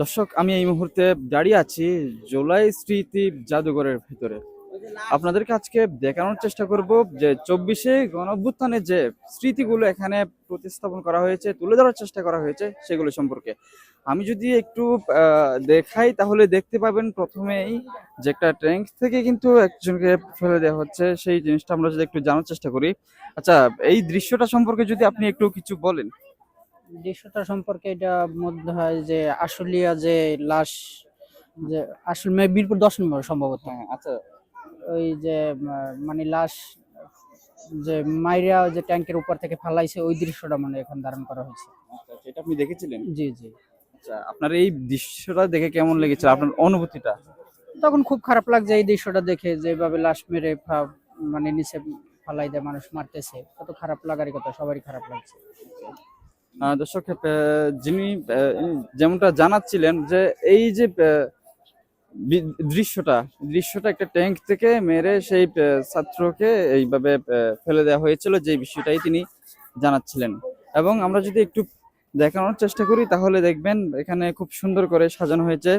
দর্শক, আমি এই মুহূর্তে দাঁড়িয়ে আছি জুলাই স্মৃতি জাদুঘরের ভিতরে। আপনাদেরকে আজকে দেখানোর চেষ্টা করব যে 24শে গণঅভ্যুত্থানের যে স্মৃতিগুলো এখানে প্রতিস্থাপন করা হয়েছে, তুলে ধরার চেষ্টা করা হয়েছে সেগুলো সম্পর্কে। আমি যদি একটু দেখাই তাহলে দেখতে পাবেন প্রথমেই যে একটা ট্যাঙ্ক থেকে কিন্তু একজনকে ফেলে দেওয়া হচ্ছে, সেই জিনিসটা আমরা যদি একটু জানার চেষ্টা করি। আচ্ছা, এই দৃশ্যটা সম্পর্কে যদি আপনি একটু কিছু বলেন। দৃশ্যটা সম্পর্কে এটা মধ্যে হয় যে আশুলিয়া যে লাশ, যে আসল মিরপুর 10 নম্বর সম্ভবত। হ্যাঁ, আচ্ছা। ওই যে মানে লাশ যে মাইরা যে ট্যাঙ্কের উপর থেকে ফালাইছে, ওই দৃশ্যটা মানে এখন ধারণ করা হয়েছে। আচ্ছা, আচ্ছা, এটা আপনি দেখেছিলেন? জি জি। আচ্ছা, আপনার এই দৃশ্যটা দেখে কেমন লেগেছিল, আপনার অনুভূতিটা? তখন খুব খারাপ লাগছে এই দৃশ্যটা দেখে, যেভাবে লাশ মেরে মানে নিচে ফালাই দেয়, মানুষ মারতেছে, কত খারাপ লাগারই কথা, সবারই খারাপ লাগছে। দর্শক, যিনি যেমনটা জানাচ্ছিলেন যে এই যে দৃশ্যটা দৃশ্যটা একটা ট্যাঙ্ক থেকে মেরে সেই ছাত্রকে এইভাবে ফেলে দেওয়া হয়েছিল, যে বিষয়টাই তিনি জানাচ্ছিলেন। এবং আমরা যদি একটু দেখানোর চেষ্টা করি তাহলে দেখবেন এখানে খুব সুন্দর করে সাজানো হয়েছে।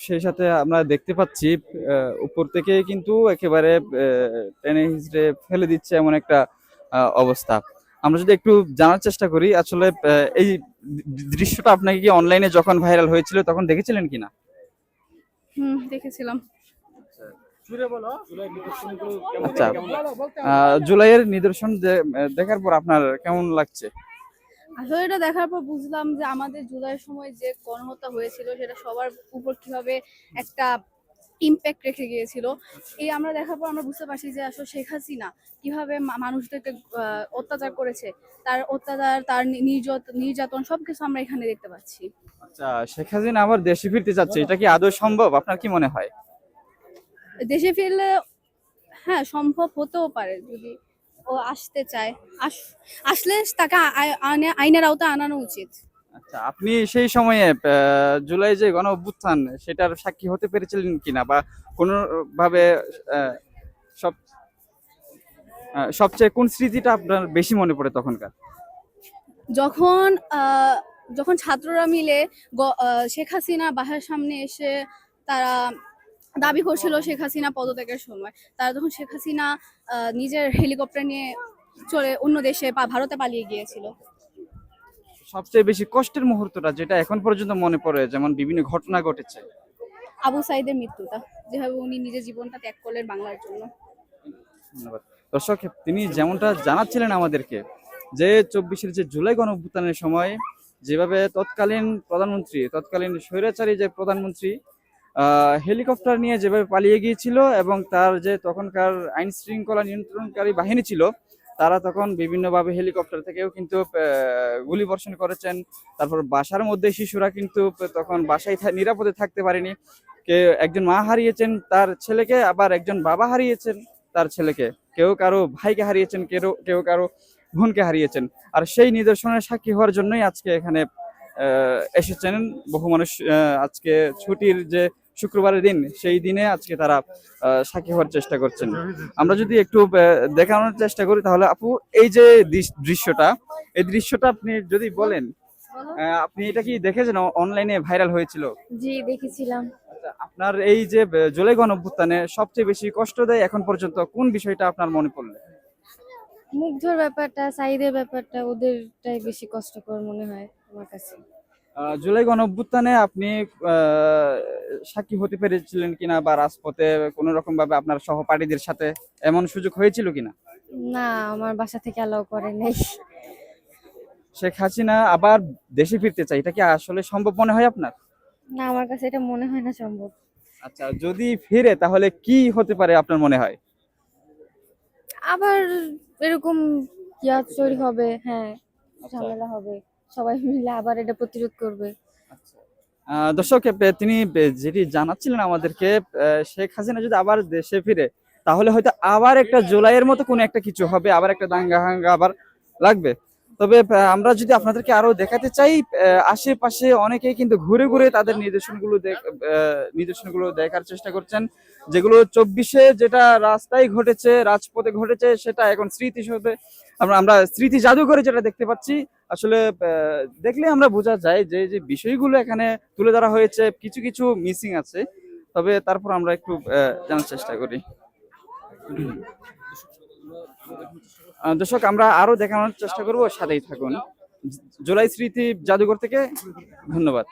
সেই সাথে আমরা দেখতে পাচ্ছি উপর থেকে কিন্তু একেবারে টেনে হিচড়ে ফেলে দিচ্ছে এমন একটা অবস্থা। আমরা যদি একটু জানার চেষ্টা করি আসলে এই দৃশ্যটা আপনাকে কি অনলাইনে যখন ভাইরাল হয়েছিল তখন দেখেছিলেন কিনা? দেখেছিলাম। আচ্ছা, জুলাইয়ের নিদর্শন দেখার পর আপনার কেমন লাগছে? আসলে এটা দেখার পর বুঝলাম যে আমাদের জুলাইয়ের সময় যে গণহত্যা হয়েছিল সেটা সবার উপর কিভাবে একটা ইম্প্যাক্ট রেখে গিয়েছিল। এই আমরা দেখার পর আমরা বুঝতে পারছি যে আসলে শেখ হাসিনা কিভাবে মানুষদেরকে অত্যাচার করেছে, তার অত্যাচার, তার নির্যাতন সবকিছু আমরা এখানে দেখতে পাচ্ছি। আচ্ছা, শেখ হাসিনা আবার দেশে ফিরতে যাচ্ছে, এটা কি আদৌ সম্ভব? আপনার কি মনে হয়? দেশে ফিরলে হ্যাঁ, সম্ভব হতেও পারে যদি ও আসতে চায়। আসলে তাকে আইনের আওতায় আনানো উচিত। আচ্ছা, আপনি সেই সময়ে জুলাই যে গণ অভ্যুত্থান সেটার সাক্ষী হতে পেরেছিলেন কিনা, বা কোনো ভাবে আহ, সব সবচেয়ে কোন স্মৃতিটা আপনার বেশি মনে পড়ে তখনকার? যখন যখন ছাত্ররা মিলে শেখ হাসিনা বাসার সামনে এসে তারা দাবি করছিল শেখ হাসিনা পদত্যাগের সময়, তারা যখন শেখ হাসিনা নিজের হেলিকপ্টার নিয়ে চলে অন্য দেশে ভারতে পালিয়ে গিয়েছিল। সবচেয়ে বেশি কষ্টের মুহূর্তটা যেটা এখন পর্যন্ত মনে পড়ে, যেমন বিভিন্ন ঘটনা ঘটেছে। আবু সাইদের মৃত্যুটা, যেভাবে উনি নিজের জীবনটা ত্যাগ করলেন বাংলার জন্য। ধন্যবাদ। দর্শক, তিনি যেমনটা জানাচ্ছিলেন আমাদেরকে যে 24-এর যে জুলাই গণ অভ্যুত্থানের সময় যেভাবে তৎকালীন স্বৈরাচারী যে প্রধানমন্ত্রী হেলিকপ্টার নিয়ে যেভাবে পালিয়ে গিয়েছিল, এবং তার যে তখনকার আইন শৃঙ্খলা নিয়ন্ত্রণকারী বাহিনী ছিল তারা তখন বিভিন্নভাবে হেলিকপ্টার থেকেও কিন্তু গুলি বর্ষণ করেছেন। তারপর বাসার মধ্যে শিশুরা কিন্তু তখন বাসায় নিরাপদে থাকতে পারেনি। একজন মা হারিয়েছেন তার ছেলেকে, আবার একজন বাবা হারিয়েছেন তার ছেলেকে, কেউ কারো ভাইকে হারিয়েছেন, কেউ কেউ কারো বোনকে হারিয়েছেন। আর সেই নিদর্শনের সাক্ষী হওয়ার জন্যই আজকে এখানে এসেছেন বহু মানুষ। আজকে ছুটির যে শুক্রবারের দিন, সেই দিনে আজকে তারা সাক্ষী হওয়ার চেষ্টা করছেন। আমরা যদি একটু দেখানোর চেষ্টা করি তাহলে আপু, এই যে এই দৃশ্যটা আপনি যদি বলেন, আপনি এটা কি দেখেছেন? অনলাইনে ভাইরাল হয়েছিল। জি, দেখেছিলাম। আচ্ছা, আপনার এই যে জুলাই গণ অভ্যুত্থানে সবচেয়ে বেশি কষ্ট দেয় এখন পর্যন্ত কোন বিষয়টা আপনার মনে পড়লে? মুগ্ধর ব্যাপারটা, সাইদের ব্যাপারটা, ওদেরটাই বেশি কষ্টকর মনে হয় আমার কাছে। জুলাই গণ অভ্যুত্থানে আপনি আহ, সাক্ষী হতে পেরেছিলেন কিনা, বা রাজপথে কোনো রকম ভাবে আপনার সহপাঠীদের সাথে এমন সুযোগ হয়েছিল কিনা? না, আমার বাসা থেকে অ্যালাউ করে নাই। শেখ হাসিনা আবার দেশে ফিরতে চাই, এটা কি আসলে সম্ভব মনে হয় আপনার? না, আমার কাছে এটা মনে হয় না সম্ভব। আচ্ছা, যদি ফিরে তাহলে কি হতে পারে আপনার মনে হয়? আবার এরকম তৈরি হবে, হ্যাঁ, আচ্ছা, ঝামেলা হবে, সবাই মিলে আবার এটা প্রতিরোধ করবে। আচ্ছা। দর্শক, তিনি যেটি জানাচ্ছিলেন আমাদেরকে, শেখ হাসিনা যদি আবার দেশে ফিরে তাহলে হয়তো আবার একটা জুলাইয়ের মতো কোনো একটা কিছু হবে, আবার একটা দাঙ্গা হাঙ্গা আবার লাগবে। তবে আমরা যদি আপনাদেরকে আরো দেখাতে চাই, আশেপাশে অনেকেই কিন্তু ঘুরে ঘুরে তাদের নিদর্শনগুলো দেখার চেষ্টা করছেন, যেগুলো 24-এ যেটা রাস্তায় ঘটেছে, রাজপথে ঘটেছে, সেটা এখন স্মৃতি হিসেবে আমরা আমরা স্মৃতি জাদুঘরে যেটা দেখতে পাচ্ছি, আসলে দেখলে আমরা বোঝা যায় যে যে বিষয়গুলো এখানে তুলে ধরা হয়েছে কিছু কিছু মিসিং আছে, তবে তারপর আমরা একটু জানার চেষ্টা করি। দর্শক আমরা আরো দেখানোর চেষ্টা করব, সাথেই থাকুন। জুলাই স্মৃতি জাদুঘর থেকে ধন্যবাদ।